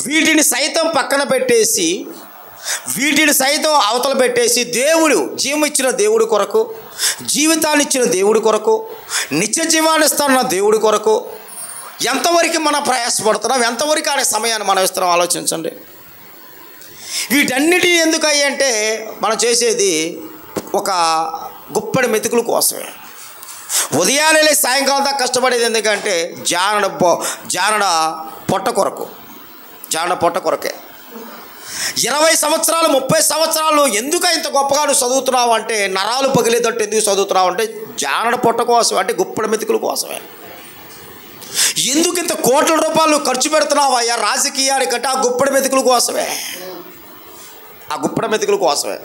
వీటిని సైతం పక్కన పెట్టేసి, వీటిని సైతం అవతల పెట్టేసి దేవుడు జీవం ఇచ్చిన దేవుడి కొరకు, జీవితాన్ని ఇచ్చిన దేవుడి కొరకు, నిత్య జీవాన్ని ఇస్తున్న దేవుడి కొరకు ఎంతవరకు మనం ప్రయాసపడుతున్నాం, ఎంతవరకు ఆడే సమయాన్ని మనం ఇస్తున్నాం ఆలోచించండి. వీటన్నిటిని ఎందుకు అంటే మనం చేసేది ఒక గుప్పడి మెతుకుల కోసమే. ఉదయాన్నే సాయంకాలం దాకా కష్టపడేది ఎందుకంటే జానడ పొట్ట కొరకు, జానడ పొట్ట కొరకే. 20 సంవత్సరాలు 30 సంవత్సరాలు ఎందుకు ఇంత గొప్పగా నువ్వు చదువుతున్నావు అంటే, నరాలు పగిలేటట్టు ఎందుకు చదువుతున్నావు అంటే జానడ పొట్ట కోసం, అంటే గుప్పడి మెతుకుల కోసమే. ఎందుకు ఇంత కోట్ల రూపాయలు ఖర్చు పెడుతున్నావు అయ్యా రాజకీయానికంటే ఆ గుప్పడి మెతుకుల కోసమే, ఆ గుప్పడి మెతుకుల కోసమే.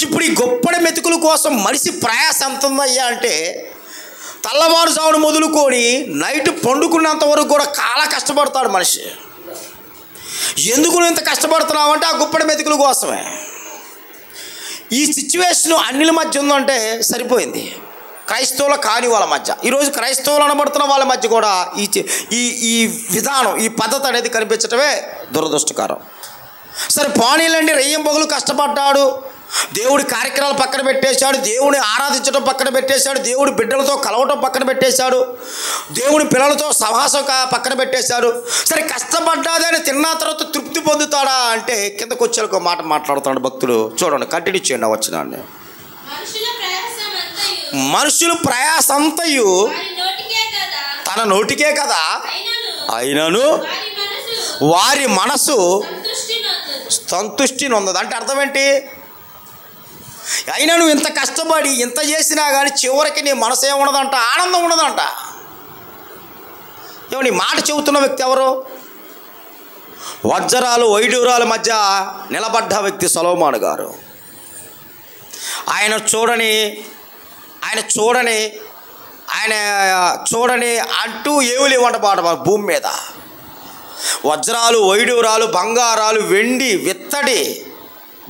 ఇప్పుడు ఈ గుప్పడి మెతుకుల కోసం మనిషి ప్రయాస ఎంత ఉందయ్యా అంటే, తెల్లవారుజామును మొదలుకొని నైట్ పండుకున్నంత వరకు కూడా చాలా కష్టపడతాడు మనిషి. ఎందుకు నువ్వు ఇంత కష్టపడుతున్నావు అంటే ఆ గుప్పడి మెతుకుల కోసమే. ఈ సిచ్యువేషన్ అన్నిల మధ్య ఉందంటే సరిపోయింది, క్రైస్తవుల కాని వాళ్ళ మధ్య. ఈరోజు క్రైస్తవులు అనబడుతున్న వాళ్ళ మధ్య కూడా ఈ విధానం, ఈ పద్ధతి అనేది కనిపించటమే దురదృష్టకరం. సరే పోనీలండి, రెయ్యం పగులు కష్టపడ్డాడు, దేవుడి కార్యక్రమాలు పక్కన పెట్టేశాడు, దేవుని ఆరాధించడం పక్కన పెట్టేశాడు, దేవుడి బిడ్డలతో కలవటం పక్కన పెట్టేశాడు, దేవుని పిల్లలతో సహవాసం పక్కన పెట్టేశాడు. సరే కష్టపడ్డాదని తిన్న తర్వాత తృప్తి పొందుతాడా అంటే కిందకు వచ్చే ఒక మాట మాట్లాడుతున్నాడు భక్తుడు. చూడండి, కంటిన్యూ చేయండి వచ్చినాన్ని. మనుషుల ప్రయాసంతయు తన నోటికే కదా, అయినను వారి మనసు సంతుష్టి నొందదు. అంటే అర్థం ఏంటి? అయినా నువ్వు ఇంత కష్టపడి ఇంత చేసినా కానీ చివరికి నీ మనసు ఏమున్నదంట, ఆనందం ఉండదంట. నీ మాట చెబుతున్న వ్యక్తి ఎవరు? వజ్రాలు వైడూరాల మధ్య నిలబడ్డ వ్యక్తి సొలొమోను గారు. ఆయన చూడని అంటూ ఏమి లేవంట పాట భూమి మీద. వజ్రాలు వైడూరాలు బంగారాలు వెండి విత్తడి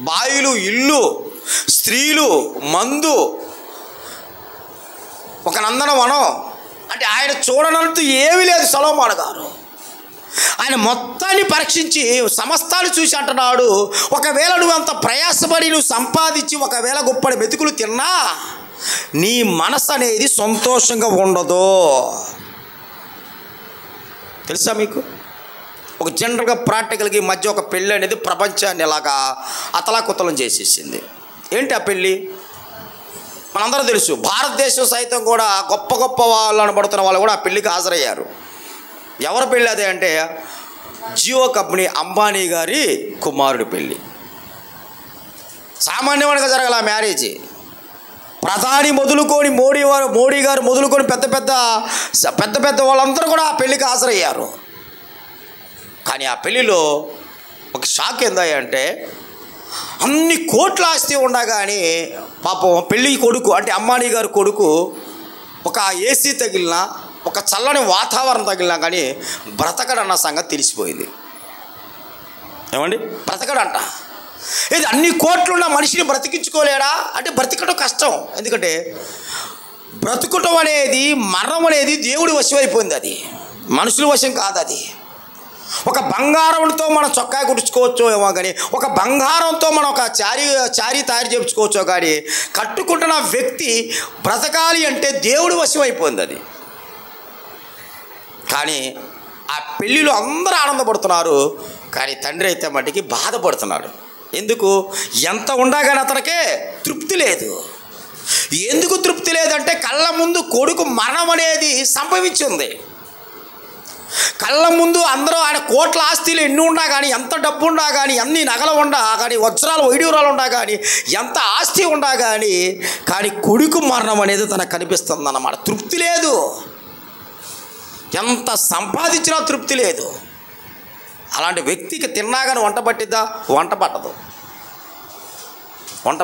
బాయిలు ఇల్లు స్త్రీలు మందు ఒక నందనవనం, అంటే ఆయన చూడనంటూ ఏమీ లేదు సొలొమోను గారు. ఆయన మొత్తాన్ని పరీక్షించి సమస్తాలు చూసి అంటున్నాడు, ఒకవేళ నువ్వు అంత ప్రయాసపడి నువ్వు సంపాదించి ఒకవేళ గొప్పడి మెతుకులు తిన్నా నీ మనసు అనేది సంతోషంగా ఉండదు. తెలుసా మీకు? ఒక జనరల్గా ప్రాక్టికల్గా ఈ మధ్య ఒక పెళ్ళి అనేది ప్రపంచాన్ని ఇలాగా అతలాకుతలం చేసేసింది. ఏంటి ఆ పెళ్ళి? మనందరూ తెలుసు. భారతదేశం సైతం కూడా గొప్ప గొప్ప వాళ్ళు అనబడుతున్న వాళ్ళు కూడా ఆ పెళ్ళికి హాజరయ్యారు. ఎవరి పెళ్ళి అదే అంటే జియో కంపెనీ అంబానీ గారి కుమారుడి పెళ్ళి. సామాన్యమైనగా జరగాల ఆ మ్యారేజ్. ప్రధాని మొదలుకొని మోడీ గారు మొదలుకొని పెద్ద పెద్ద వాళ్ళందరూ కూడా ఆ పెళ్ళికి హాజరయ్యారు. కానీ ఆ పెళ్ళిలో ఒక షాక్ ఏందంటే, అన్ని కోట్ల ఆస్తి ఉన్నా కానీ పాపం పెళ్ళి కొడుకు అంటే అంబానీ గారి కొడుకు ఒక ఏసీ తగిలినా ఒక చల్లని వాతావరణం తగిలినా కానీ బ్రతకడన్న సంగతి తెలిసిపోయింది. ఏమండి? బ్రతకడంట. ఇది అన్ని కోట్లున్న మనిషిని బ్రతికించుకోలేడా అంటే బ్రతికడం కష్టం. ఎందుకంటే బ్రతుకటం అనేది, మరణం అనేది దేవుడి వశం అయిపోయింది. అది మనుషుల వశం కాదు. అది ఒక బంగారంతో మనం చొక్కా కుడుచుకోవచ్చో ఏమో కానీ, ఒక బంగారంతో మనం ఒక చారీ తయారు చేయించుకోవచ్చో కానీ, కట్టుకుంటున్న వ్యక్తి బ్రతకాలి అంటే దేవుడి వశం అయిపోయింది అది. కానీ ఆ పెళ్ళిలో అందరూ ఆనందపడుతున్నారు, కానీ తండ్రి అయితే మట్టికి బాధపడుతున్నాడు. ఎందుకు? ఎంత ఉండగానే అతనికే తృప్తి లేదు. ఎందుకు తృప్తి లేదంటే కళ్ళ ముందు కొడుకు మరణం అనేది సంభవించింది. కళ్ళ ముందు అందరూ ఆయన కోట్ల ఆస్తులు ఎన్ని ఉన్నా కానీ, ఎంత డబ్బు ఉన్నా కానీ, అన్ని నగలు ఉన్నా కానీ, వజ్రాలు వైడూరాలు ఉన్నా కానీ, ఎంత ఆస్తి ఉన్నా కానీ కొడుకు మరణం అనేది తనకు కనిపిస్తుంది అన్నమాట. తృప్తి లేదు. ఎంత సంపాదించినా తృప్తి లేదు. అలాంటి వ్యక్తికి తిన్నా కానీ వంట పట్టిద్దా? వంట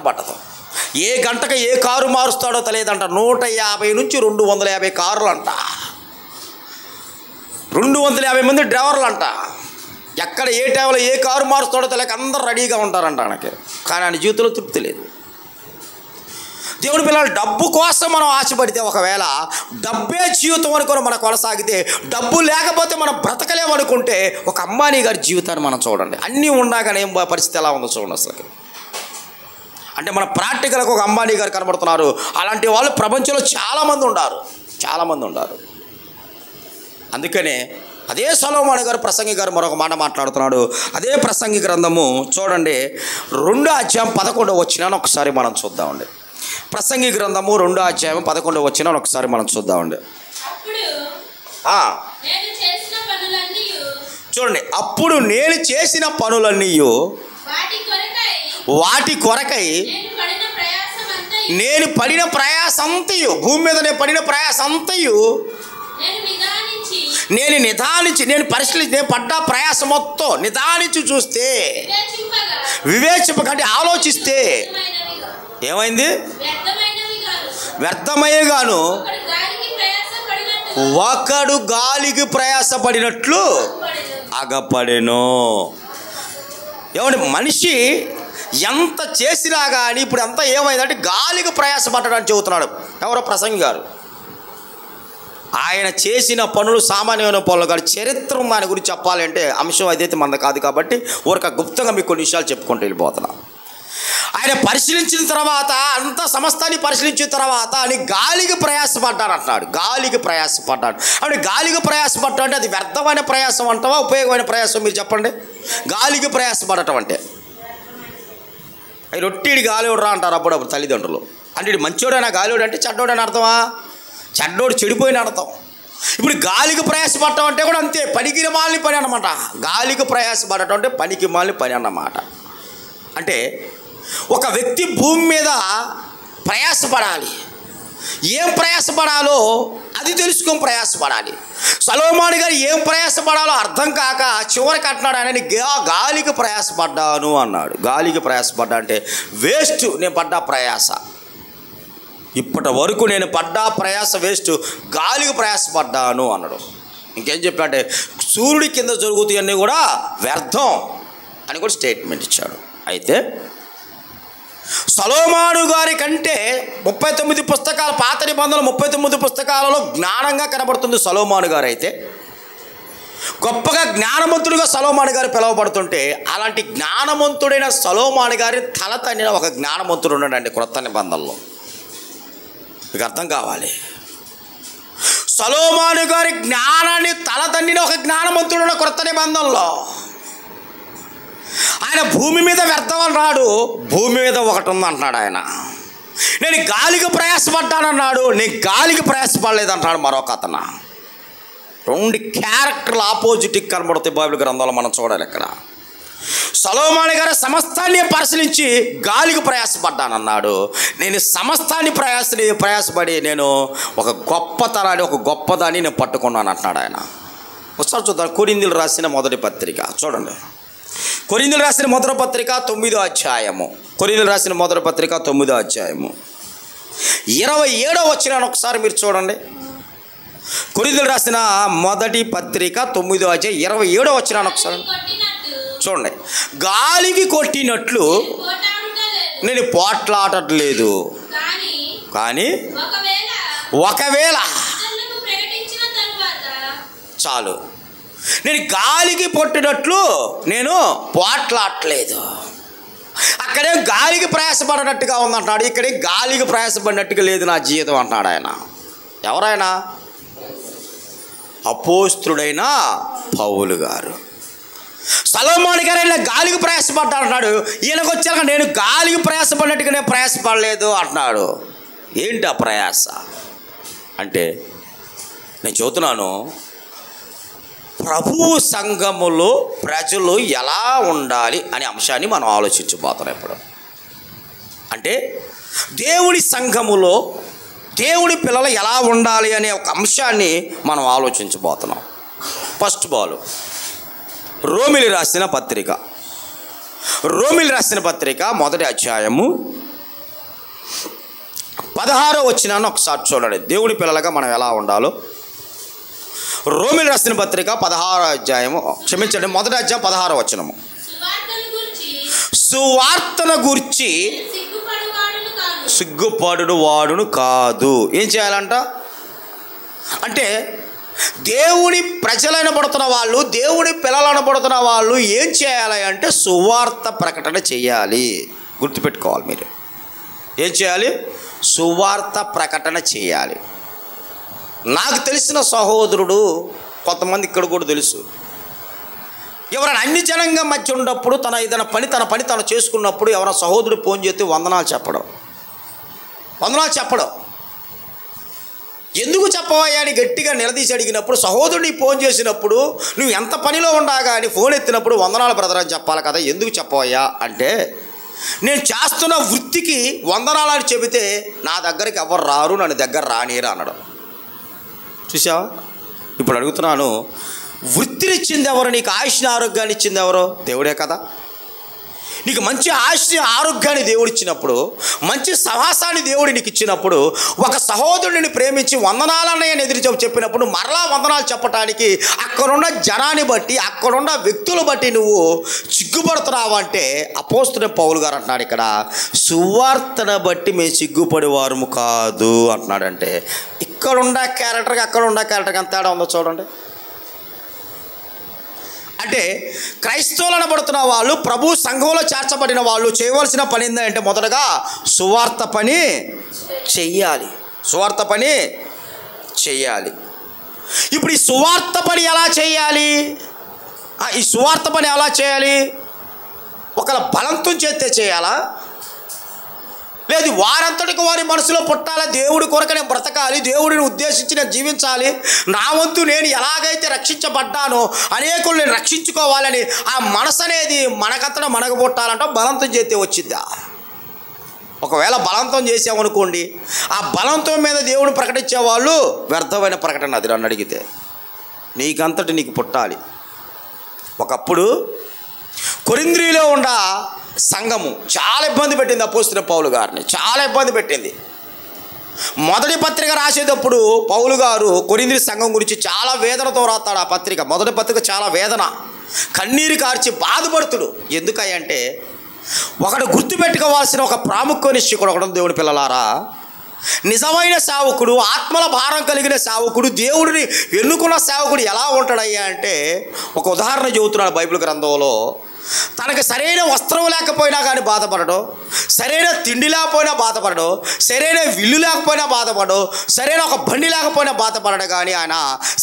పట్టదు. ఏ గంటకు ఏ కారు మారుస్తాడో తెలియదంట. 150 నుంచి 250 కార్లు అంట, 250 మంది డ్రైవర్లు అంట. ఎక్కడ ఏ టైంలో ఏ కారు మారుస్తాడో తెలియక అందరూ రెడీగా ఉంటారంట ఆయనకి. కానీ ఆయన జీవితంలో తృప్తి లేదు. దేవుని పిల్లలు డబ్బు కోసం మనం ఆశపడితే, ఒకవేళ డబ్బే జీవితం అనుకొని మనం కొనసాగితే, డబ్బు లేకపోతే మనం బ్రతకలేమనుకుంటే, ఒక అంబానీ గారి జీవితాన్ని మనం చూడండి. అన్నీ ఉండగానే ఏం పరిస్థితి ఎలా ఉందో చూడండి అసలు. అంటే మన ప్రాక్టికల్గా ఒక అంబానీ గారు కనబడుతున్నారు. అలాంటి వాళ్ళు ప్రపంచంలో చాలామంది ఉన్నారు. అందుకనే అదే సొలొమోను గారు, ప్రసంగి గారు మరొక మాట మాట్లాడుతున్నాడు. అదే ప్రసంగి గ్రంథము చూడండి, 2:11 ఒకసారి మనం చూద్దామండి. ప్రసంగి గ్రంథము 2:11 ఒకసారి మనం చూద్దామండి. చూడండి, అప్పుడు నేను చేసిన పనులన్నీ వాటి కొరకై నేను పడిన ప్రయాసంతయు, భూమి మీద నేను పడిన ప్రయాసంతయు నేను నిదానించి, నేను పడ్డ ప్రయాసం మొత్తం నిదానించి చూస్తే, వివేచింపకంటే ఆలోచిస్తే ఏమైంది? వ్యర్థమయ్యగాను ఒకడు గాలికి ప్రయాసపడినట్లు అగపడెను. ఏమంటే మనిషి ఎంత చేసినా కానీ ఇప్పుడు అంతా ఏమైందంటే గాలికి ప్రయాసపడ్డాడని చెబుతున్నాడు ఎవరో ప్రసంగి గారు. ఆయన చేసిన పనులు సామాన్యమైన పనులు కాదు, చరిత్ర దాని గురించి చెప్పాలంటే అంశం అదైతే మనది కాదు కాబట్టి ఊరిక గుప్తంగా మీకు కొన్ని విషయాలు చెప్పుకుంటూ వెళ్ళిపోతున్నాం. ఆయన పరిశీలించిన తర్వాత, అంత సమస్తాన్ని పరిశీలించిన తర్వాత అని గాలికి ప్రయాసపడ్డాడు అంటున్నాడు. గాలికి ప్రయాసపడ్డాడు అంటే గాలికి ప్రయాసపడ్డా అంటే అది వ్యర్థమైన ప్రయాసం అంటావా, ఉపయోగమైన ప్రయాసం? మీరు చెప్పండి. గాలికి ప్రయాసపడటం అంటే రొట్టిడి గాలివాడు రా అంటారు అప్పుడు తల్లిదండ్రులు. అంటే ఇడు మంచోడైనా గాలివాడు అంటే చెడ్డోడని అర్థమా? చెడ్డోడు చెడిపోయిన అర్థం. ఇప్పుడు గాలికి ప్రయాసపడటం అంటే కూడా అంతే, పనికి మాలిన పని అన్నమాట. గాలికి ప్రయాసపడటం అంటే పనికి మాలిన పని అన్నమాట. అంటే ఒక వ్యక్తి భూమి మీద ప్రయాసపడాలి. ఏం ప్రయాసపడాలో అది తెలుసుకొని ప్రయాసపడాలి. సొలొమోను గారు ఏం ప్రయాసపడాలో అర్థం కాక చివరికి అంటున్నాడు, ఆయన గాలికి ప్రయాసపడ్డాను అన్నాడు. గాలికి ప్రయాసపడ్డా అంటే వేస్ట్, నేను పడ్డా ప్రయాస, ఇప్పటి వరకు నేను పడ్డా ప్రయాస వేస్ట్, గాలికి ప్రయాసపడ్డాను అన్నాడు. ఇంకేం చెప్పాడంటే సూర్యుడి కింద జరుగుతాయన్నీ కూడా వ్యర్థం అని కూడా స్టేట్మెంట్ ఇచ్చాడు. అయితే సొలొమోను గారి కంటే 39 పుస్తకాలు, పాత నిబంధనలు 39 పుస్తకాలలో జ్ఞానంగా కనబడుతుంది సొలొమోను గారు. అయితే గొప్పగా జ్ఞానవంతుడిగా సొలొమోను గారు పిలువబడుతుంటే, అలాంటి జ్ఞానవంతుడైన సొలొమోను గారి తల తన్నిన ఒక జ్ఞానవంతుడు ఉన్నాడండి క్రొత్త నిబంధనలో. మీకు అర్థం కావాలి. సొలొమోను గారి జ్ఞానాన్ని తల తన్నిన ఒక జ్ఞానవంతుడు ఉన్న క్రొత్త నిబంధనలో. ఆయన భూమి మీద వ్యర్థం అన్నాడు, భూమి మీద ఒకటి ఉందంటున్నాడు. ఆయన నేను గాలికి ప్రయాసపడ్డానన్నాడు, నేను గాలికి ప్రయాసపడలేదంటున్నాడు మరొక అతను. రెండు క్యారెక్టర్లు ఆపోజిట్కి కనబడుతాయి బైబిల్ గ్రంథంలో మనం చూడాలి. ఇక్కడ సొలొమోను గారు సమస్తాన్ని పరిశీలించి గాలికి ప్రయాసపడ్డానన్నాడు. నేను సమస్తాన్ని ప్రయాసపడి నేను ఒక గొప్పతనాన్ని, ఒక గొప్పదాన్ని నేను పట్టుకున్నాను అంటున్నాడు ఆయన. ఒకసారి చూద్దాం. కొరింథీయులకు రాసిన మొదటి పత్రిక చూడండి. కొరింథీయులకు రాసిన మొదటి పత్రిక 9వ అధ్యాయము. కొరింథీయులకు రాసిన మొదటి పత్రిక 9వ అధ్యాయము 27వ వచనాన్ని ఒకసారి మీరు చూడండి. కొరింథీయులకు రాసిన మొదటి పత్రిక 9వ అధ్యాయం 27వ వచనాన్ని ఒకసారి చూడండి. గాలికి కొట్టినట్లు నేను పోట్లాడట్లేదు, కానీ ఒకవేళ చాలు, నేను గాలికి కొట్టినట్లు నేను పోట్లాడట్లేదు. అక్కడే గాలికి ప్రయాసపడినట్టుగా ఉందంటున్నాడు, ఇక్కడే గాలికి ప్రయాసపడినట్టుగా లేదు నా జీవితం అంటున్నాడు ఆయన. ఎవరైనా? అపోస్తుడైన పౌలు గారు. సొలొమోను గారు ఆయన గాలికి ప్రయాసపడ్డా అంటున్నాడు, ఈయనకు వచ్చాక నేను గాలికి ప్రయాసపడినట్టుగా నేను ప్రయాసపడలేదు అంటున్నాడు. ఏంటి ఆ ప్రయాస అంటే? నేను చెబుతున్నాను, ప్రభువు సంఘములో ప్రజలు ఎలా ఉండాలి అనే అంశాన్ని మనం ఆలోచించబోతున్నాం ఇప్పుడు. అంటే దేవుడి సంఘములో దేవుడి పిల్లలు ఎలా ఉండాలి అనే ఒక అంశాన్ని మనం ఆలోచించబోతున్నాం. ఫస్ట్ బాల్ రోమిలి రాసిన పత్రిక, రోమిలి రాసిన పత్రిక మొదటి అధ్యాయము 16వ వచనాన్ని ఒకసారి చూడండి. దేవుడి పిల్లలుగా మనం ఎలా ఉండాలో. రోమిలి రాసిన పత్రిక 16వ అధ్యాయము, క్షమించండి, మొదటి అధ్యాయం 16వ వచనము. సువార్తను గూర్చి సిగ్గుపడును వాడును కాదు. ఏం చేయాలంట అంటే దేవుని ప్రజలైన పడుతున్న వాళ్ళు, దేవుని పిల్లలను పడుతున్న వాళ్ళు ఏం చేయాలి అంటే సువార్త ప్రకటన చేయాలి. గుర్తుపెట్టుకోవాలి మీరు. ఏం చేయాలి? సువార్త ప్రకటన చేయాలి. నాకు తెలిసిన సహోదరుడు కొంతమంది ఇక్కడ కూడా తెలుసు, ఎవరైనా అన్ని జనంగా మధ్య ఉన్నప్పుడు తన పని తను చేసుకున్నప్పుడు ఎవరైనా సహోదరుడు ఫోన్ చేస్తే వందనాలు చెప్పడం. ఎందుకు చెప్పవయ్యా అని గట్టిగా నిలదీసి అడిగినప్పుడు, సహోదరుని ఫోన్ చేసినప్పుడు నువ్వు ఎంత పనిలో ఉండా కానీ ఫోన్ ఎత్తినప్పుడు వందనాలు బ్రదర్ అని చెప్పాలి కదా, ఎందుకు చెప్పవయ్యా అంటే, నేను చేస్తున్న వృత్తికి వందనాలని చెబితే నా దగ్గరికి ఎవరు రారు, నన్ను దగ్గర రానిరా అనడం. చూసావా? ఇప్పుడు అడుగుతున్నాను, వృత్తినిచ్చింది ఎవరు? నీకు ఆయుష్ని ఆరోగ్యాన్ని ఇచ్చింది ఎవరు? దేవుడే కదా. నీకు మంచి ఆయుష్ని ఆరోగ్యాన్ని దేవుడు ఇచ్చినప్పుడు, మంచి సహవాసాన్ని దేవుడు నీకు ఇచ్చినప్పుడు, ఒక సహోదరుడిని ప్రేమించి వందనాలన్నయ్యని ఎదురు చెప్పినప్పుడు మరలా వందనాలు చెప్పటానికి అక్కడున్న జనాన్ని బట్టి, అక్కడున్న వ్యక్తులు బట్టి నువ్వు సిగ్గుపడుతున్నావు అంటే, అపోస్తులైన పౌలు గారు అంటున్నాడు ఇక్కడ, సువార్తను బట్టి మేము సిగ్గుపడేవారము కాదు అంటున్నాడంటే, ఇక్కడున్న క్యారెక్టర్కి అక్కడున్న క్యారెక్టర్కి ఎంత తేడా ఉందో చూడండి. అంటే క్రైస్తవులను పడుతున్న వాళ్ళు, ప్రభు సంఘంలో చేర్చబడిన వాళ్ళు చేయవలసిన పని ఏంటంటే, మొదటగా సువార్త పని చెయ్యాలి. ఇప్పుడు ఈ సువార్త పని ఎలా చేయాలి? ఒకవేళ బలంతో చేస్తే చేయాలా? లేదు వారంతటికి వారి మనసులో పుట్టాలి, దేవుడి కొరకు నేను బ్రతకాలి, దేవుడిని ఉద్దేశించి నేను జీవించాలి, నా వంతు నేను ఎలాగైతే రక్షించబడ్డానో అనేకులు నేను రక్షించుకోవాలని ఆ మనసు అనేది మనకంతటా మనకు పుట్టాలంటే బలంతం చేస్తే వచ్చిద్దా? ఒకవేళ బలంతం చేసామనుకోండి, ఆ బలంతం మీద దేవుడు ప్రకటించే వాళ్ళు వ్యర్థమైన ప్రకటన. అది నన్ను అడిగితే నీకంతటి నీకు పుట్టాలి. ఒకప్పుడు కొరింథీలో ఉన్న సంఘము చాలా ఇబ్బంది పెట్టింది అపోస్తలుడైన పౌలు గారిని, చాలా ఇబ్బంది పెట్టింది. మొదటి పత్రిక రాసేటప్పుడు పౌలు గారు కొరింథీ సంఘం గురించి చాలా వేదనతో రాస్తాడు ఆ పత్రిక. మొదటి పత్రిక చాలా వేదన, కన్నీరు కార్చి బాధపడుతుడు. ఎందుకంటే ఒకడు గుర్తుపెట్టుకోవాల్సిన ఒక ప్రాముఖ్య నిశ్చయం ఒకడు, దేవుని పిల్లలారా, నిజమైన సేవకుడు, ఆత్మల భారం కలిగిన సేవకుడు, దేవుడిని ఎన్నుకున్న సేవకుడు ఎలా ఉంటాడయ్యా అంటే, ఒక ఉదాహరణ చెబుతున్నాడు బైబిల్ గ్రంథంలో. తనకు సరైన వస్త్రం లేకపోయినా కానీ బాధపడడు, సరైన తిండి లేకపోయినా బాధపడడు, సరైన విల్లు లేకపోయినా బాధపడడు, సరైన ఒక బండి లేకపోయినా బాధపడడు, కానీ ఆయన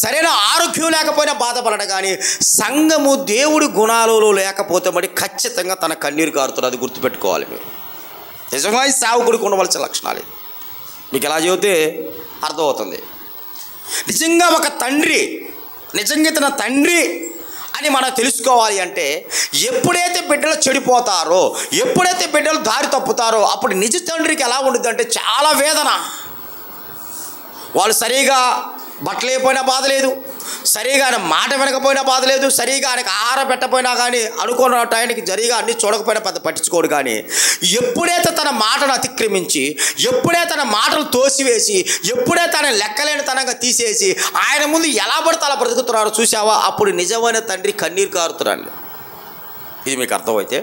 సరైన ఆరోగ్యం లేకపోయినా బాధపడడు, కానీ సంఘము దేవుడి గుణాలలో లేకపోతే మరి ఖచ్చితంగా తన కన్నీరు కారుతుంది. అది గుర్తుపెట్టుకోవాలి మీరు. నిజంగా ఈ సేవకుడికి ఉండవలసిన లక్షణాలు మీకు ఎలా చెబితే అర్థమవుతుంది. నిజంగా ఒక తండ్రి, నిజంగా తన తండ్రి అని మనం తెలుసుకోవాలి అంటే, ఎప్పుడైతే బిడ్డలు చెడిపోతారో, ఎప్పుడైతే బిడ్డలు దారి తప్పుతారో, అప్పుడు నిజ తండ్రికి ఎలా ఉంటుంది అంటే చాలా వేదన. వాళ్ళు సరిగా బట్టలు అయిపోయినా బాధ లేదు, సరిగా ఆయన మాట వినకపోయినా బాధ లేదు, సరిగా ఆయనకు ఆహారం పెట్టకపోయినా కానీ, అనుకున్న టైంకి జరిగా అన్నీ చూడకపోయినా పెద్ద పట్టించుకోడు. కానీ ఎప్పుడైతే తన మాటను అతిక్రమించి, ఎప్పుడైతే తన మాటలు తోసివేసి, ఎప్పుడైతే ఆయన లెక్కలేని తనంగా తీసేసి ఆయన ముందు ఎలా పడితే అలా బ్రతుకుతున్నారో చూసావా, అప్పుడు నిజమైన తండ్రి కన్నీరు కారుతున్నాడు. ఇది మీకు అర్థమైతే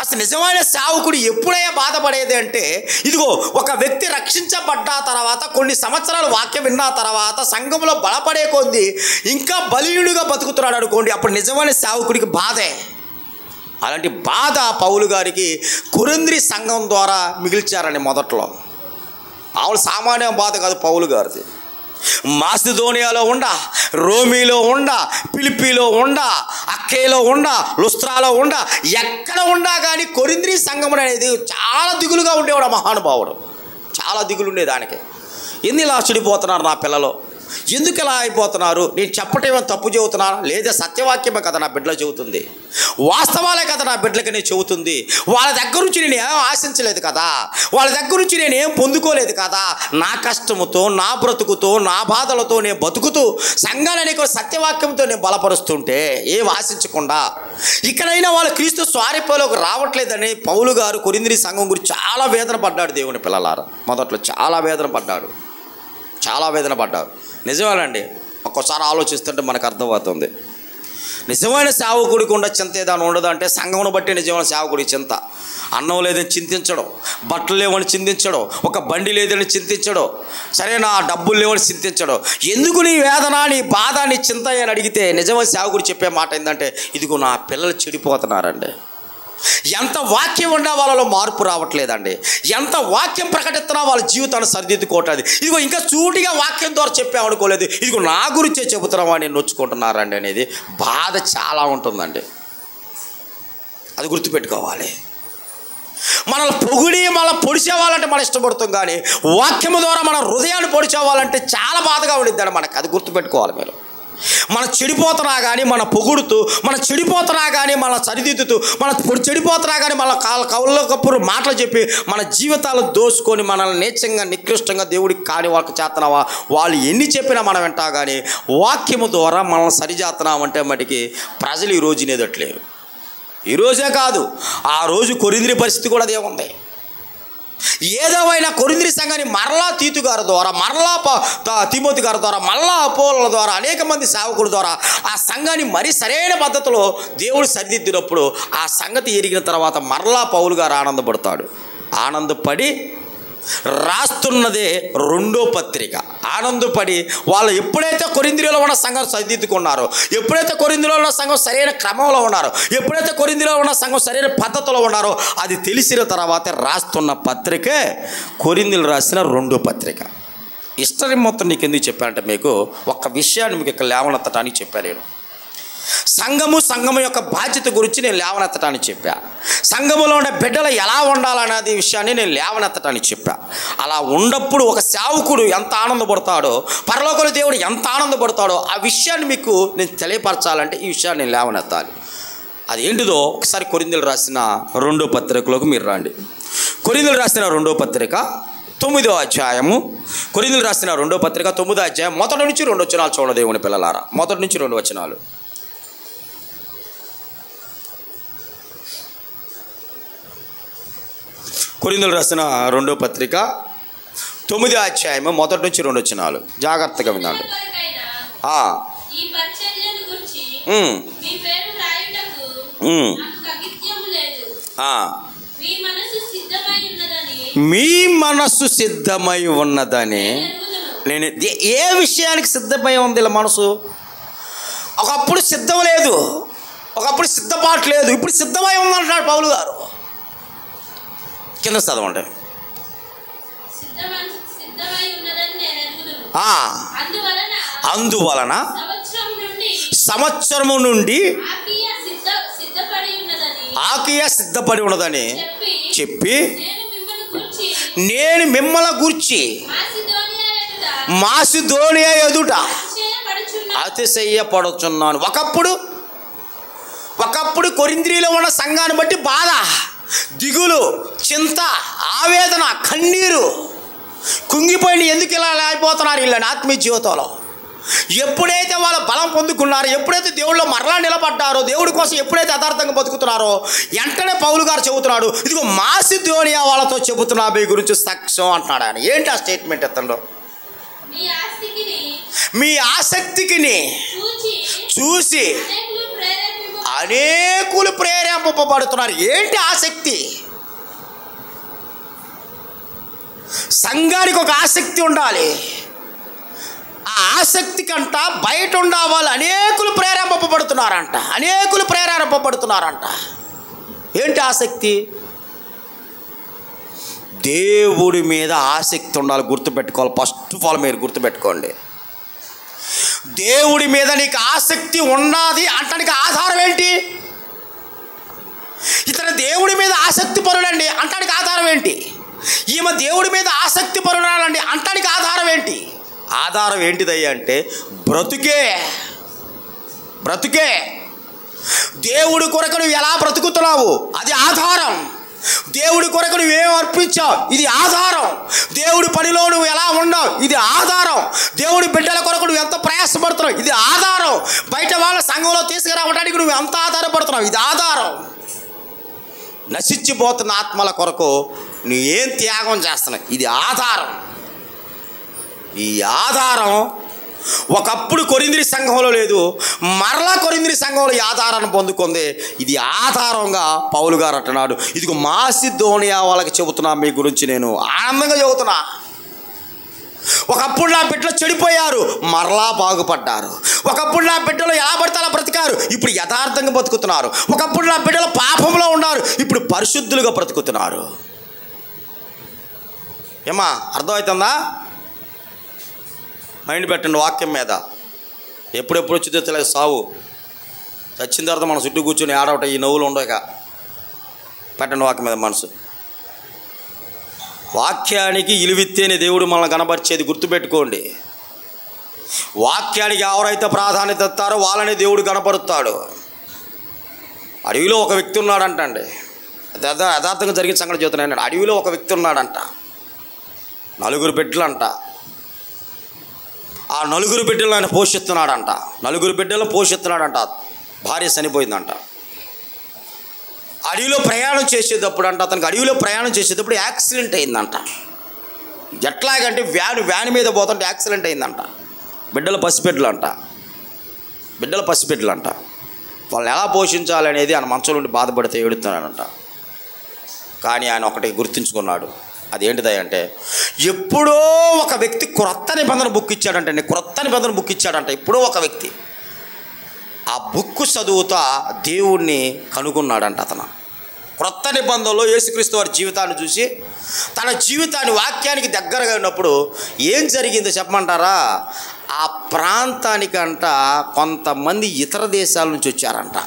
అసలు నిజమైన సేవకుడు ఎప్పుడైనా బాధపడేది అంటే, ఇదిగో ఒక వ్యక్తి రక్షించబడ్డ తర్వాత, కొన్ని సంవత్సరాలు వాక్యం విన్న తర్వాత, సంఘంలో బలపడే కొద్దీ ఇంకా బలీయుడిగా బతుకుతున్నాడు అనుకోండి, అప్పుడు నిజమైన సేవకుడికి బాధే. అలాంటి బాధ పౌలు గారికి కొరింథీ సంఘం ద్వారా మిగిల్చారని మొదట్లో. ఆవులు సామాన్య బాధ కాదు పౌలు గారిది. మాసిదోనియాలో ఉండ, రోమీలో ఉండ, ఫిలిప్పీలో ఉండ, అక్కేలో ఉండ, లుస్త్రాలో ఉండ, ఎక్కడ ఉండా కానీ కొరింథీ సంఘం అనేది చాలా దిగులుగా ఉండేవాడు ఆ మహానుభావుడు. చాలా దిగులు ఉండేది ఆయనకి. ఎందుకు ఇలా చెడిపోతున్నారు నా పిల్లలు, ఎందుకు ఇలా అయిపోతున్నారు, నేను చెప్పటం తప్పు చెబుతున్నాను లేదా, సత్యవాక్యమే కదా నా బిడ్డలు చెబుతుంది, వాస్తవాలే కదా నా బిడ్డలకి నేను చెబుతుంది, వాళ్ళ దగ్గర నుంచి నేను ఏం ఆశించలేదు కదా, వాళ్ళ దగ్గర నుంచి నేను ఏం పొందుకోలేదు కదా, నా కష్టముతో, నా బ్రతుకుతో, నా బాధలతో నేను బతుకుతూ సంఘాలని సత్యవాక్యంతో నేను బలపరుస్తుంటే ఏం ఆశించకుండా, ఇక్కడైనా వాళ్ళు క్రీస్తు స్వారూప్యంలోకి రావట్లేదని పౌలు గారు కొరింథీ సంఘం గురించి చాలా వేదన పడ్డాడు. దేవుని పిల్లలారా, మొదట్లో చాలా వేదన పడ్డాడు. నిజమేనండి, ఒక్కోసారి ఆలోచిస్తుంటే మనకు అర్థమవుతుంది. నిజమైన సేవకుడికి ఉండే చింత ఏదైనా ఉండదు అంటే సంఘమును బట్టి నిజమైన సేవకుడికి చింత. అన్నం లేదని చింతించడం, బట్టలు లేవని చింతించడం, ఒక బండి లేదని చింతించడం, సరైన డబ్బులు లేవని చింతించడం. ఎందుకు నీ వేదన, నీ బాధ, నీ చింత అని అడిగితే నిజమైన సేవకుడు చెప్పే మాట ఏంటంటే, ఇదిగో నా పిల్లలు చెడిపోతున్నారండి. ఎంత వాక్యం ఉన్నా వాళ్ళలో మార్పు రావట్లేదండి. ఎంత వాక్యం ప్రకటిస్తున్నా వాళ్ళ జీవితాన్ని సరిదిద్దుకోవట్లేదు. ఇదిగో ఇంకా సూటిగా వాక్యం ద్వారా చెప్పామనుకోలేదు, ఇదిగో నా గురించే చెబుతున్నావా నేను నొచ్చుకుంటున్నారండి అనేది బాధ చాలా ఉంటుందండి. అది గుర్తుపెట్టుకోవాలి. మనల్ని పొగిడి మళ్ళీ పొడిచేవాళ్ళంటే మనం ఇష్టపడుతాం, కానీ వాక్యము ద్వారా మన హృదయాన్ని పొడిచేవాళ్ళంటే చాలా బాధగా ఉండిద్దండి మనకు. అది గుర్తుపెట్టుకోవాలి మీరు. మనం చెడిపోతున్నా కానీ మన పొగుడుతూ, మనం చెడిపోతున్నా కానీ మన సరిదిద్దుతూ, మన చెడిపోతున్నా కానీ మన కవుల కప్పుడు మాటలు చెప్పి మన జీవితాలు దోసుకొని మనల్ని నీచంగా నికృష్టంగా దేవుడికి కాని వాళ్ళకి చేస్తున్నావా, వాళ్ళు ఎన్ని చెప్పినా మనం వింటా, కానీ వాక్యము ద్వారా మనల్ని సరిచేస్తున్నామంటే మటుకి ప్రజలు ఈ రోజు నేదట్లేరు. ఈరోజే కాదు, ఆ రోజు కొరింథీ పరిస్థితి కూడా అదే ఉంది. ఏదేమైనా కొరింథీ సంఘాన్ని మరలా తీతు గారి ద్వారా, మరలా తిమోతి గారి ద్వారా, మరలా అపోస్తలుల ద్వారా, అనేక మంది సేవకుల ద్వారా ఆ సంఘాన్ని మరీ సరైన పద్ధతిలో దేవుడు సరిదిద్దినప్పుడు ఆ సంగతి ఎరిగిన తర్వాత మరలా పౌలు గారు ఆనందపడతాడు. ఆనందపడి రాస్తున్నదే రెండో పత్రిక. ఆనందపడి వాళ్ళు ఎప్పుడైతే కొరింథీలో ఉన్న సంఘం సరిదిద్దుకున్నారో, ఎప్పుడైతే కొరింథీలో ఉన్న సంఘం సరైన క్రమంలో ఉన్నారో, ఎప్పుడైతే కొరింథీలో ఉన్న సంఘం సరైన పద్ధతిలో ఉన్నారో అది తెలిసిన తర్వాత రాస్తున్న పత్రికే కొరింథీలు రాసిన రెండో పత్రిక. హిస్టరీ మొత్తం నీకు ఎందుకు చెప్పానంటే, మీకు ఒక్క విషయాన్ని మీకు ఇక్కడ లేవనెత్తడానికి చెప్పాను నేను. సంఘము యొక్క బాధ్యత గురించి నేను లేవనెత్తడానికి చెప్పా. సంఘములో ఉండే బిడ్డలు ఎలా ఉండాలనేది విషయాన్ని నేను లేవనెత్తడానికి చెప్పా. అలా ఉన్నప్పుడు ఒక సేవకుడు ఎంత ఆనందపడతాడో, పరలోకంలో దేవుడు ఎంత ఆనందపడతాడో ఆ విషయాన్ని మీకు నేను తెలియపరచాలంటే ఈ విషయాన్ని నేను లేవనెత్తాలి. అది ఏంటిదో ఒకసారి కొరింథీలు రాసిన రెండో పత్రికలోకి మీరు రండి. కొరింథీలు రాసిన రెండో పత్రిక 9వ అధ్యాయము. కొరింథీలు రాసిన రెండో పత్రిక 9వ అధ్యాయం 1 నుంచి 2 వచనాలు చూడండి దేవుని పిల్లలారా. 1 నుంచి 2 వచనాలు. కొరింథీలు రాసిన రెండో పత్రిక 9వ అధ్యాయము 1 నుంచి 2 వచనాలు. జాగ్రత్తగా వినండి. మీ మనస్సు సిద్ధమై ఉన్నదని నేను. ఏ విషయానికి సిద్ధమై ఉంది ఇలా మనసు? ఒకప్పుడు సిద్ధం లేదు, ఒకప్పుడు సిద్ధపాటు లేదు, ఇప్పుడు సిద్ధమై ఉందంటున్నాడు పౌలు గారు. కింద చదవండి. అందువలన సంవత్సరము నుండి ఆకియా సిద్ధపడి ఉన్నదని చెప్పి నేను మిమ్మల్ని గూర్చి మాసిదోనియా ఎదుట అతిశయపడుచున్నాను. ఒకప్పుడు కొరింథీలో ఉన్న సంఘాన్ని బట్టి బాధ, దిగులు, చింత, ఆవేదన, కన్నీరు, కుంగిపోయి ఎందుకు ఇలా అయిపోతున్నారు వీళ్ళని ఆత్మీయ జీవితంలో. ఎప్పుడైతే వాళ్ళ బలం పొందుకున్నారో, ఎప్పుడైతే దేవుళ్ళో మరలా నిలబడ్డారో, దేవుడి కోసం ఎప్పుడైతే యథార్థంగా బతుకుతున్నారో, వెంటనే పౌలు గారు చెబుతున్నాడు, ఇదిగో మాసిదోనియా వాళ్ళతో చెబుతున్నా మీ గురించి సాక్ష్యం అంటున్నాడు ఆయన. ఏంటి ఆ స్టేట్మెంట్ ఎత్తంలో? మీ ఆసక్తికి చూసి అనేకులు ప్రేరేపింపబడుతున్నారు. ఏంటి ఆసక్తి? సంఘానికి ఒక ఆసక్తి ఉండాలి. ఆ ఆసక్తి కంట బయట ఉండవాలి. అనేకులు ప్రేరేపింపబడుతున్నారంట. ఏంటి ఆసక్తి? దేవుడి మీద ఆసక్తి ఉండాలి. గుర్తుపెట్టుకోవాలి. ఫస్ట్ ఆఫ్ ఆల్ మీరు గుర్తుపెట్టుకోండి, దేవుడి మీద నీకు ఆసక్తి ఉన్నది అంటానికి ఆధారం ఏంటి? ఇతను దేవుడి మీద ఆసక్తి పరుడండి అంటానికి ఆధారం ఏంటి? ఈమె దేవుడి మీద ఆసక్తి పరుడాలండి అంటానికి ఆధారం ఏంటి? ఆధారం ఏంటిదయ్యా అంటే బ్రతుకే. దేవుడి కొరకు నువ్వు ఎలా బ్రతుకుతున్నావు అది ఆధారం. దేవుడి కొరకు నువ్వు ఏం అర్పించావు ఇది ఆధారం. దేవుడి పనిలో నువ్వు ఎలా ఉన్నావు ఇది ఆధారం. దేవుడి బిడ్డల కొరకు నువ్వు ఎంత ప్రయాసపడుతున్నావు ఇది ఆధారం. బయట వాళ్ళ సంఘంలో తీసుకురావడానికి నువ్వు ఎంత ఆధారపడుతున్నావు ఇది ఆధారం. నశించిపోతున్న ఆత్మల కొరకు నువ్వు ఏం త్యాగం చేస్తున్నావు ఇది ఆధారం. ఈ ఆధారం ఒకప్పుడు కొరింథీ సంఘంలో లేదు, మరలా కొరింథీ సంఘంలో ఈ ఆధారాన్ని పొందుకుంది. ఇది ఆధారంగా పౌలు గారు అంటున్నాడు, ఇదిగో మాసిదోనియా వాళ్ళకి చెబుతున్నా, మీ గురించి నేను ఆనందంగా చెబుతున్నా. ఒకప్పుడు నా బిడ్డలు చెడిపోయారు, మరలా బాగుపడ్డారు. ఒకప్పుడు నా బిడ్డలు ఎలా పడితే అలా బ్రతికారు, ఇప్పుడు యథార్థంగా బ్రతుకుతున్నారు. ఒకప్పుడు నా బిడ్డలు పాపంలో ఉన్నారు, ఇప్పుడు పరిశుద్ధులుగా బ్రతుకుతున్నారు. ఏమా అర్థమవుతుందా? మైండ్ పెట్టండి వాక్యం మీద. ఎప్పుడెప్పుడు వచ్చిందో తెలియదు సావు. చచ్చిన తర్వాత మన చుట్టూ కూర్చొని ఆడవట ఈ నవ్వులు ఉండక. పెట్టండి వాక్యం మీద మనసు. వాక్యానికి ఇలువిత్తేనే దేవుడు మనల్ని కనబరిచేది గుర్తుపెట్టుకోండి. వాక్యానికి ఎవరైతే ప్రాధాన్యత ఇస్తారో వాళ్ళని దేవుడు కనపరుస్తాడు. అడవిలో ఒక వ్యక్తి ఉన్నాడంటండి, యథార్థంగా జరిగిన సంగతి చెబుతున్నాడు. అడవిలో ఒక వ్యక్తి ఉన్నాడంట, 4 బిడ్డలంట. ఆ 4 బిడ్డలను ఆయన పోషిస్తున్నాడంట. 4 బిడ్డలను పోషిస్తున్నాడంట. భార్య చనిపోయిందంట. అడవిలో ప్రయాణం చేసేటప్పుడు అంట, అతనికి అడవిలో ప్రయాణం చేసేటప్పుడు యాక్సిడెంట్ అయిందంట. ఎట్లాగంటే వ్యాన్ మీద పోతుంటే యాక్సిడెంట్ అయిందంట. బిడ్డల పసిబిడ్డలంట. వాళ్ళని ఎలా పోషించాలి అనేది ఆయన మంచం నుండి బాధపడితే ఏడుతున్నాడంట. కానీ ఆయన ఒకటి గుర్తుంచుకున్నాడు. అదేంటిదంటే, ఎప్పుడో ఒక వ్యక్తి క్రొత్త నిబంధన బుక్ ఇచ్చాడంట. ఎప్పుడో ఒక వ్యక్తి ఆ బుక్ చదువుతా దేవుణ్ణి కనుగొన్నాడంట. అతను క్రొత్త నిబంధనలో యేసుక్రీస్తు వారి జీవితాన్ని చూసి తన జీవితాన్ని వాక్యానికి దగ్గరగా ఉన్నప్పుడు ఏం జరిగిందో చెప్పమంటారా? ఆ ప్రాంతానికంట కొంతమంది ఇతర దేశాల నుంచి వచ్చారంట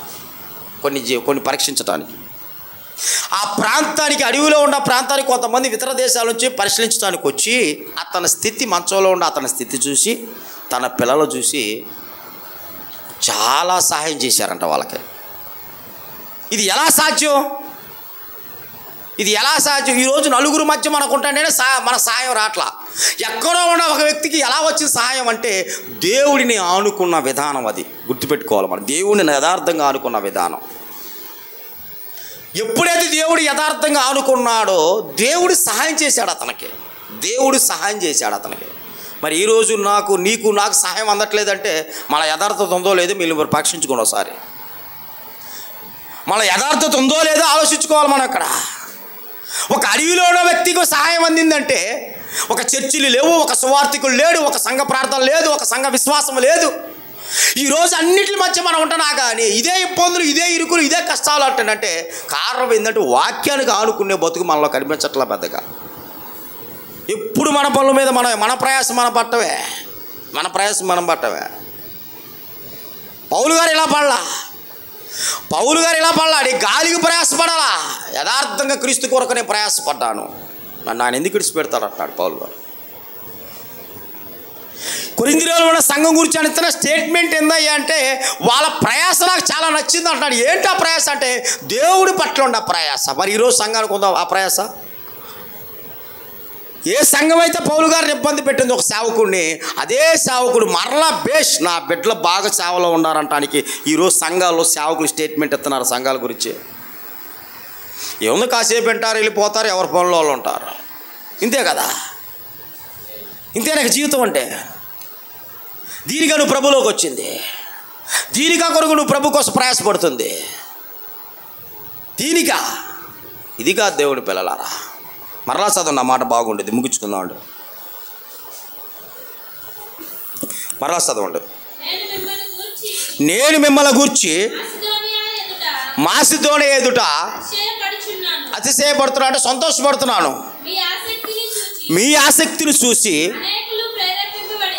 కొన్ని పరీక్షించడానికి. ఆ ప్రాంతానికి, అడవిలో ఉన్న ప్రాంతానికి కొంతమంది ఇతర దేశాల నుంచి పరిశీలించడానికి వచ్చి అతని స్థితి, మంచంలో ఉన్న అతని స్థితి చూసి, తన పిల్లలు చూసి చాలా సహాయం చేశారంట వాళ్ళకి. ఇది ఎలా సాధ్యం? ఈరోజు 4 మధ్య మనకుంటానే మన సహాయం రాట్లా. ఎక్కడో ఉన్న ఒక వ్యక్తికి ఎలా వచ్చిన సహాయం అంటే దేవుడిని ఆనుకున్న విధానం. అది గుర్తుపెట్టుకోవాలి మనం. దేవుడిని యథార్థంగా ఆనుకున్న విధానం. ఎప్పుడైతే దేవుడు యథార్థంగా ఆనుకున్నాడో దేవుడు సహాయం చేశాడు అతనికి. మరి ఈరోజు నీకు సహాయం అందట్లేదంటే మన యథార్థత ఉందో లేదో మీరు పరీక్షించుకోండి ఒకసారి. మన యథార్థత ఉందో లేదో ఆలోచించుకోవాలి మనం. అక్కడ ఒక అడవిలో ఉన్న వ్యక్తికి సహాయం అందిందంటే, ఒక చర్చిలు లేవు, ఒక సువార్థికులు లేడు, ఒక సంఘ ప్రార్థన లేదు, ఒక సంఘ విశ్వాసం లేదు. ఈరోజు అన్నిటి మధ్య మనం ఉంటున్నా కానీ ఇదే ఇబ్బందులు, ఇదే ఇరుకులు, ఇదే కష్టాలు అంటానంటే కారణం ఏంటంటే వాక్యానికి ఆనుకునే బతుకు మనలో కనిపించట్లా పెద్దగా. ఎప్పుడు మన పనుల మీద మన ప్రయాసం మనం పట్టవే. పౌలు గారు ఇలా పడలా. గాలికి ప్రయాసపడాలా? యథార్థంగా క్రీస్తు కొరకు నేను ప్రయాసపడ్డాను, నన్ను ఆయన ఎందుకు విడిచిపెడతాడు అంటున్నాడు పౌలు గారు. కొరింథీలో ఉన్న సంఘం గురించి అంటున్న స్టేట్మెంట్ ఏందయ్యా అంటే, వాళ్ళ ప్రయాస నాకు చాలా నచ్చింది అంటున్నాడు. ఏంటి ఆ ప్రయాస అంటే దేవుడి పట్ల ఉన్న ప్రయాస. మరి ఈరోజు సంఘానికి ఉందా ఆ ప్రయాస? ఏ సంఘం అయితే పౌలు గారిని ఇబ్బంది పెట్టింది ఒక సేవకుడిని, అదే సేవకుడు మరలా నా బిడ్డలు బాగా సేవలో ఉన్నారంటానికి ఈరోజు సంఘాల్లో సేవకులు స్టేట్మెంట్ ఇస్తున్నారు సంఘాల గురించి. ఏముంది, కాసేపు వింటారు, వెళ్ళిపోతారు, ఎవరి పనుల వాళ్ళు ఉంటారు. ఇంతే కదా, ఇంతేనా జీవితం అంటే? దీనిగా నువ్వు ప్రభులోకి వచ్చింది, దీనిగా కొరకు నువ్వు ప్రభు కోసం ప్రయాసపడుతుంది, దీనిగా. ఇది కాదు దేవుడి పిల్లలారా. మరలా చదవండి, నా మాట బాగుండేది, ముగించుకుందామండి. మరలా చదవండి. నేను మిమ్మల్ని గూర్చి మాసిదోనియా ఎదుట అతిశయపడుతున్నా అంటే సంతోషపడుతున్నాను. మీ ఆసక్తిని చూసి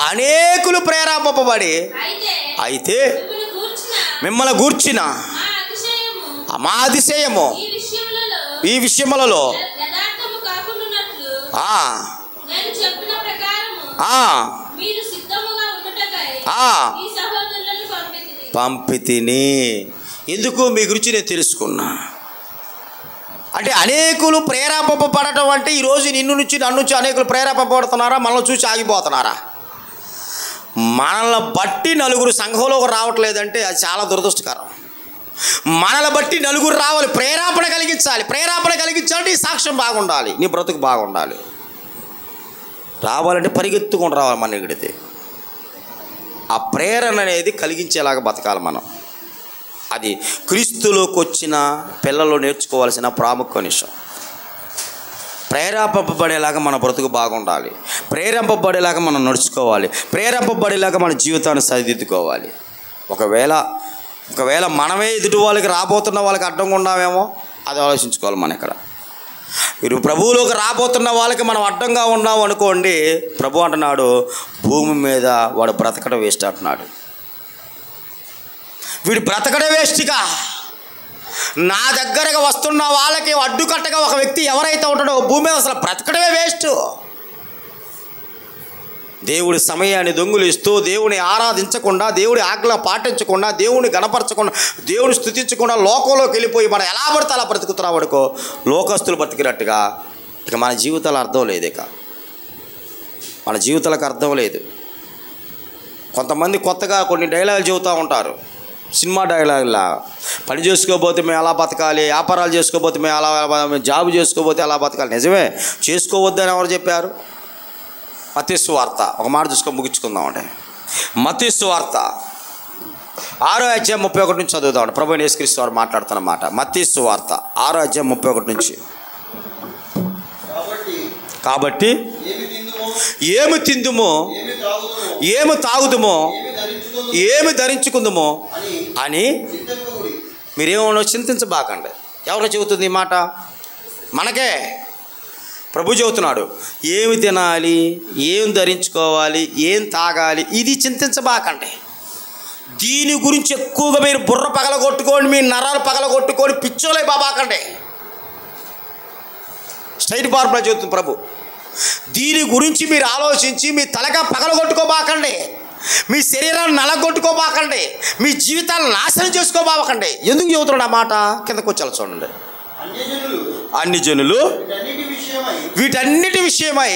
అనేకులు ప్రేరేపింపబడి, అయితే మిమ్మల్ని గూర్చిన మా అతిశయము ఈ విషయములలో పంపితిని. ఎందుకు? మీ గురించి నేను తెలుసుకున్నా. అంటే అనేకులు ప్రేరేపింపబడటం అంటే ఈరోజు నన్ను నుంచి అనేకులు ప్రేరేపింపబడుతున్నారా? మనల్ని చూసి ఆగిపోతున్నారా? మనల్ని బట్టి నలుగురు సంఘంలోకి రావట్లేదంటే అది చాలా దురదృష్టకరం. మనల్ని బట్టి నలుగురు రావాలి, ప్రేరేపణ కలిగించాలంటే ఈ సాక్ష్యం బాగుండాలి, నీ బ్రతుకు బాగుండాలి. రావాలంటే పరిగెత్తుకొని రావాలి మన ఎగిడితే. ఆ ప్రేరణ అనేది కలిగించేలాగా బతకాలి మనం. అది క్రీస్తులోకి వచ్చిన పిల్లలు నేర్చుకోవాల్సిన ప్రాముఖ్య విషయం. ప్రేరేపబడేలాగా మన బ్రతుకు బాగుండాలి, ప్రేరేపబడేలాగా మనం నడుచుకోవాలి, ప్రేరేపబడేలాగా మన జీవితాన్ని సరిదిద్దుకోవాలి. ఒకవేళ మనమే ఎదుటి వాళ్ళకి రాబోతున్న వాళ్ళకి అడ్డంగా ఉన్నామేమో అది ఆలోచించుకోవాలి. మనం ఇక్కడ మీరు ప్రభువులోకి రాబోతున్న వాళ్ళకి మనం అడ్డంగా ఉన్నాం అనుకోండి, ప్రభు అంటున్నాడు భూమి మీద వాడు బ్రతకడం వేస్ట్ అంటున్నాడు. వీడు బ్రతకడం వేస్ట్గా. నా దగ్గరగా వస్తున్న వాళ్ళకి అడ్డుకట్టగా ఒక వ్యక్తి ఎవరైతే ఉంటాడో భూమి మీద అసలు బ్రతకడమే వేస్ట్. దేవుడి సమయాన్ని దొంగిలిస్తూ, దేవుని ఆరాధించకుండా, దేవుడి ఆజ్ఞ పాటించకుండా, దేవుని గణపరచకుండా, దేవుని స్తుతించకుండా లోకంలోకి వెళ్ళిపోయి మనం ఎలా పడితే అలా బ్రతుకుతున్నాం అనుకో, లోకస్తులు బ్రతికినట్టుగా ఇక మన జీవితాలు అర్థం లేదు. ఇక మన జీవితాలకు అర్థం లేదు. కొంతమంది కొత్తగా కొన్ని డైలాగులు చెబుతూ ఉంటారు, సినిమా డైలాగులా. పని చేసుకోకపోతే మేము ఎలా బతకాలి, వ్యాపారాలు చేసుకోకపోతే మేము అలా, జాబ్ చేసుకోకపోతే ఎలా బతకాలి. నిజమే, చేసుకోవద్దని ఎవరు చెప్పారు? మత్తయి సువార్త ఒక మాట చూసుకొని ముగించుకుందామండి. మత్తయి సువార్త 6వ అధ్యాయం 31 నుంచి చదువుదామండి. ప్రభువైన యేసుక్రీస్తు వారు మాట్లాడుతున్న మాట. మత్తయి సువార్త 6వ అధ్యాయం 31 నుంచి. కాబట్టి ఏమి తిందుమో, ఏమి తాగుదుమో, ఏమి ధరించుకుందుమో అని మీరేమో చింతించబాకండి. ఎవరు చెబుతుంది ఈ మాట? మనకే ప్రభు చెబుతున్నాడు. ఏమి తినాలి, ఏం ధరించుకోవాలి, ఏం తాగాలి, ఇది చింతించబాకండి. దీని గురించి ఎక్కువగా మీరు బుర్ర పగలగొట్టుకోండి, మీ నరాలు పగలగొట్టుకొని పిచ్చోలై బాబాకండి. స్ట్రైట్ ఫార్ములా చెబుతుంది ప్రభు. దీని గురించి మీరు ఆలోచించి మీ తలగా పగలగొట్టుకోబాకండి, మీ శరీరాన్ని నలగొట్టుకోబాకండి, మీ జీవితాలను నాశనం చేసుకోబాకండి. ఎందుకు చెబుతున్నాడు ఆ మాట? కిందకు వచ్చేలా చూడండి. అన్ని జనులు వీటన్నిటి విషయమై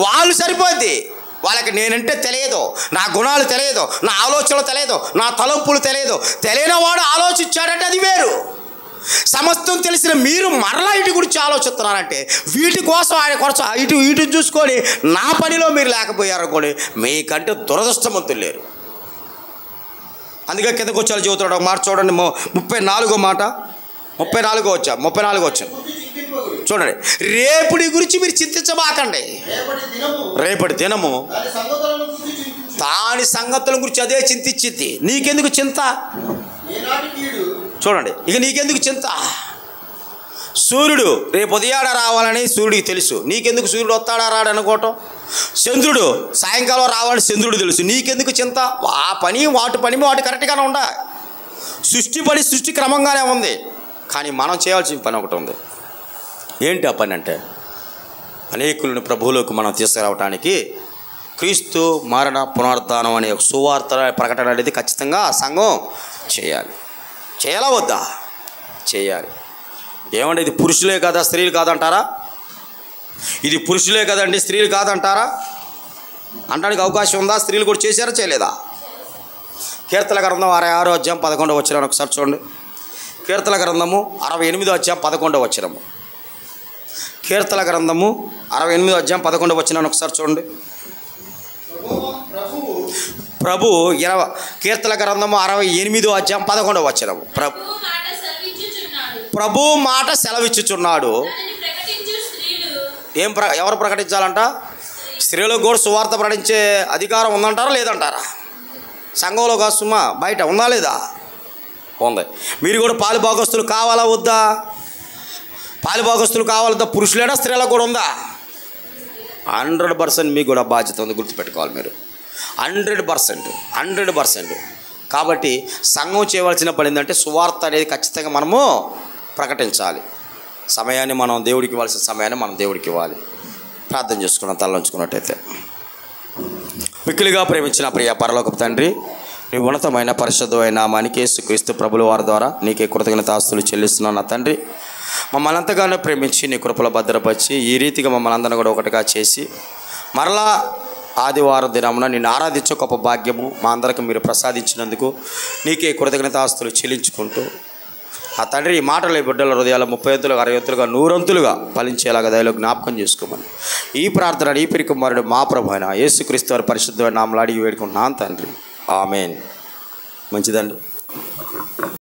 వాళ్ళు సరిపోద్ది. వాళ్ళకి నేనంటే తెలియదు, నా గుణాలు తెలియదు, నా ఆలోచనలు తెలియదు, నా తలంపులు తెలియదు. తెలియని వాడు ఆలోచించాడంటే అది వేరు. సమస్తం తెలిసిన మీరు మరలా వీటి గురించి ఆలోచిస్తున్నారంటే వీటి కోసం ఆయన కోసం ఇటు చూసుకొని నా పనిలో మీరు లేకపోయారనుకోండి, మీకంటే దురదృష్టవంతులు లేరు. అందుకే కిందకు వచ్చారు చెబుతున్నాడు ఒక మాట చూడండి. 34వ మాట, 34 వచ్చాను చూడండి. రేపటి గురించి మీరు చింతించబాకండి. రేపటి దినము దాని సంగతుల గురించి అదే చింతించింది. నీకెందుకు చింత? చూడండి, ఇక నీకెందుకు చింత? సూర్యుడు రేపు ఉదయాడ రావాలని సూర్యుడికి తెలుసు, నీకెందుకు సూర్యుడు వస్తాడా రాడు అనుకోవటం? చంద్రుడు సాయంకాలం రావాలని చంద్రుడు తెలుసు, నీకెందుకు చింత? వాటి పని కరెక్ట్గానే ఉండా. సృష్టి క్రమంగానే ఉంది. కానీ మనం చేయాల్సిన పని ఒకటి ఉంది. ఏంటి ఆ పని అంటే, అనేకులను ప్రభువులోకి మనం తీసుకురావడానికి క్రీస్తు మరణ పునరుద్ధానం అనే ఒక సువార్త ప్రకటన అనేది ఖచ్చితంగా సంఘం చేయాలి. చేయాలా వద్దా? చేయాలి. ఏమంటే ఇది పురుషులే కదా స్త్రీలు కాదంటారా? ఇది పురుషులే కదండి స్త్రీలు కాదంటారా? అనడానికి అవకాశం ఉందా? స్త్రీలు కూడా చేశారా చేయలేదా? కీర్తన గ్రంథం 66వ అధ్యాయం 11వ వచనం ఒకసారి చూడండి. కీర్తన గ్రంథము 68వ అధ్యాయం 11వ వచనము. కీర్తన గ్రంథము 68వ అధ్యాయం 11వ వచనాన్ని ఒకసారి చూడండి. ప్రభు కీర్తన గ్రంథము 68వ అధ్యాయం 11వ వచనము. ప్రభు మాట సెలవిచ్చుచున్నాడు. ఎవరు ప్రకటించాలంట? స్త్రీలకు కూడా సువార్త ప్రకటించే అధికారం ఉందంటారా లేదంటారా? సంఘంలో కాదు సుమా, బయట ఉందా లేదా? ఉంది. మీరు కూడా పాలు భాగస్తులు కావాలా వద్దా? పాలు భాగస్తులు కావాలంతా పురుషులేనా స్త్రీలకు కూడా ఉందా? 100% మీకు కూడా బాధ్యత ఉంది, గుర్తుపెట్టుకోవాలి మీరు. 100%. కాబట్టి సంఘం చేయవలసిన పని ఏంటంటే సువార్త అనేది ఖచ్చితంగా మనము ప్రకటించాలి. సమయాన్ని మనం దేవుడికి ఇవ్వాల్సిన సమయాన్ని మనం దేవుడికి ఇవ్వాలి. ప్రార్థన చేసుకున్నాం తలలోంచుకున్నట్టయితే. మిక్కిలిగా ప్రేమించిన ప్రియ పరలోకపు తండ్రి, నీ ఉన్నతమైన పరిశుద్ధమైన నామానికి యేసుక్రీస్తు ప్రభుల వారి ద్వారా నీకే కృతజ్ఞతాస్తులు చెల్లిస్తున్నాను నా తండ్రి. మమ్మల్ని ఎంతగానో ప్రేమించి నీ కృపలో భద్రపరిచి ఈ రీతిగా మమ్మల్ని అందరినీ కూడా ఒకటిగా చేసి మరలా ఆదివారం దినమున నిన్ను ఆరాధించే గొప్ప భాగ్యము మా అందరికీ మీరు ప్రసాదించినందుకు నీకే కృతజ్ఞతాస్తులు చెల్లించుకుంటూ ఆ తండ్రి ఈ మాటలు ఈ బిడ్డల హృదయాలు 30 వంతులుగా 60 వంతులుగా 100 వంతులుగా ఫలించేలాగా దయలో జ్ఞాపకం చేసుకోమని ఈ ప్రార్థన ఈ పిరికుమారుడు మా ప్రభు అయిన యేసుక్రీస్తు వారి పరిశుద్ధమైన నామములో అడిగి వేడుకుంటున్నాను తండ్రి. ఆమేన్. మంచిదండి.